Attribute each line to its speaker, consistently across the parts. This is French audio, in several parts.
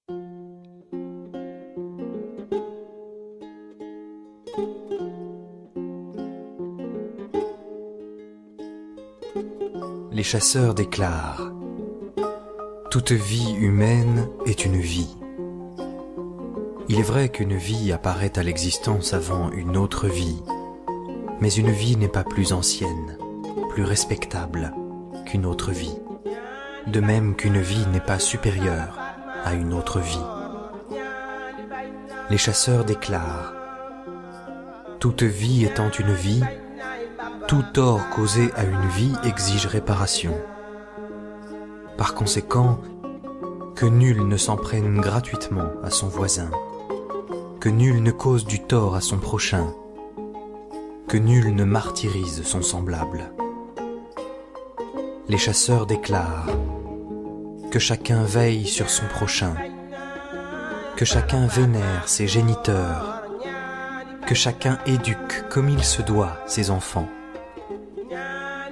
Speaker 1: Les chasseurs déclarent: toute vie humaine est une vie. Il est vrai qu'une vie apparaît à l'existence avant une autre vie, mais une vie n'est pas plus ancienne, plus respectable qu'une autre vie, de même qu'une vie n'est pas supérieure à une autre vie. Les chasseurs déclarent: toute vie étant une vie, tout tort causé à une vie exige réparation. Par conséquent, que nul ne s'en prenne gratuitement à son voisin, que nul ne cause du tort à son prochain, que nul ne martyrise son semblable. Les chasseurs déclarent: que chacun veille sur son prochain, que chacun vénère ses géniteurs, que chacun éduque comme il se doit ses enfants,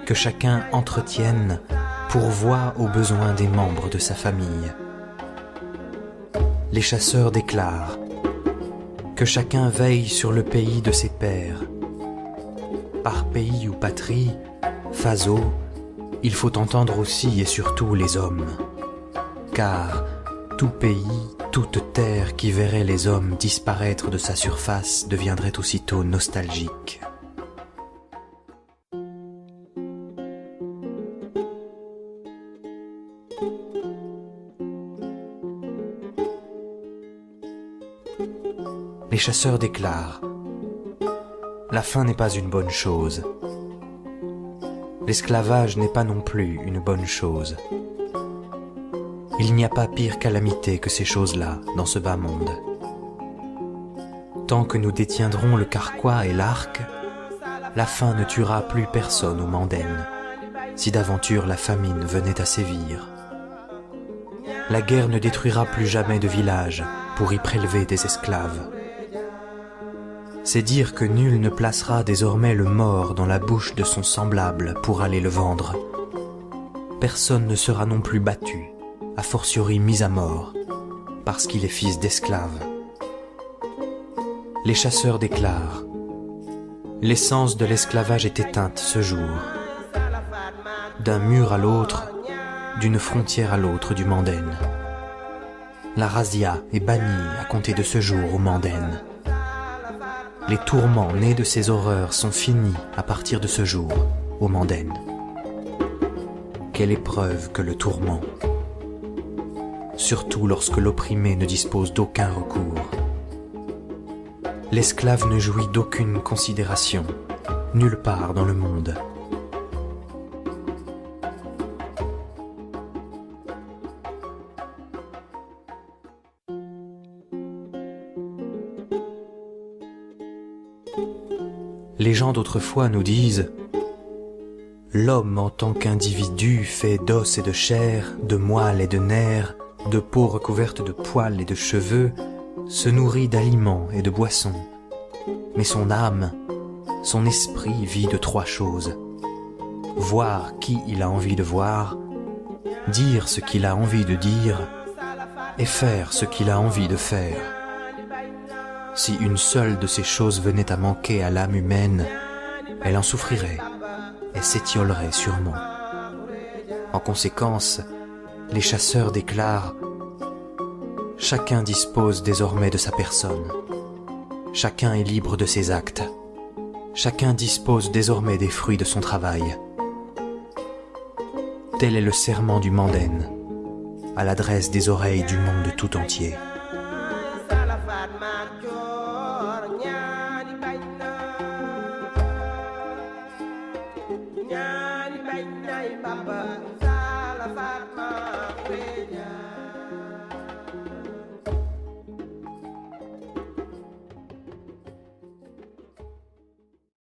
Speaker 1: que chacun entretienne, pourvoie aux besoins des membres de sa famille. Les chasseurs déclarent: que chacun veille sur le pays de ses pères. Par pays ou patrie, phaso, il faut entendre aussi et surtout les hommes, car tout pays, toute terre qui verrait les hommes disparaître de sa surface deviendrait aussitôt nostalgique. Les chasseurs déclarent: la faim n'est pas une bonne chose. L'esclavage n'est pas non plus une bonne chose. Il n'y a pas pire calamité que ces choses-là dans ce bas monde. Tant que nous détiendrons le carquois et l'arc, la faim ne tuera plus personne au Mandenne, si d'aventure la famine venait à sévir. La guerre ne détruira plus jamais de village pour y prélever des esclaves. C'est dire que nul ne placera désormais le mort dans la bouche de son semblable pour aller le vendre. Personne ne sera non plus battu, a fortiori mis à mort, parce qu'il est fils d'esclave. Les chasseurs déclarent: l'essence de l'esclavage est éteinte ce jour. D'un mur à l'autre, d'une frontière à l'autre du Mandenne. La razzia est bannie à compter de ce jour au Mandenne. Les tourments nés de ces horreurs sont finis à partir de ce jour, au Mandenne. Quelle épreuve que le tourment! Surtout lorsque l'opprimé ne dispose d'aucun recours. L'esclave ne jouit d'aucune considération, nulle part dans le monde. Les gens d'autrefois nous disent: l'homme en tant qu'individu fait d'os et de chair, de moelle et de nerfs, de peau recouverte de poils et de cheveux, se nourrit d'aliments et de boissons. Mais son âme, son esprit vit de trois choses: voir qui il a envie de voir, dire ce qu'il a envie de dire, et faire ce qu'il a envie de faire. Si une seule de ces choses venait à manquer à l'âme humaine, elle en souffrirait et s'étiolerait sûrement. En conséquence, les chasseurs déclarent: chacun dispose désormais de sa personne, chacun est libre de ses actes, chacun dispose désormais des fruits de son travail. Tel est le serment du Mandenne, à l'adresse des oreilles du monde tout entier.
Speaker 2: Baba, Sala Fatma.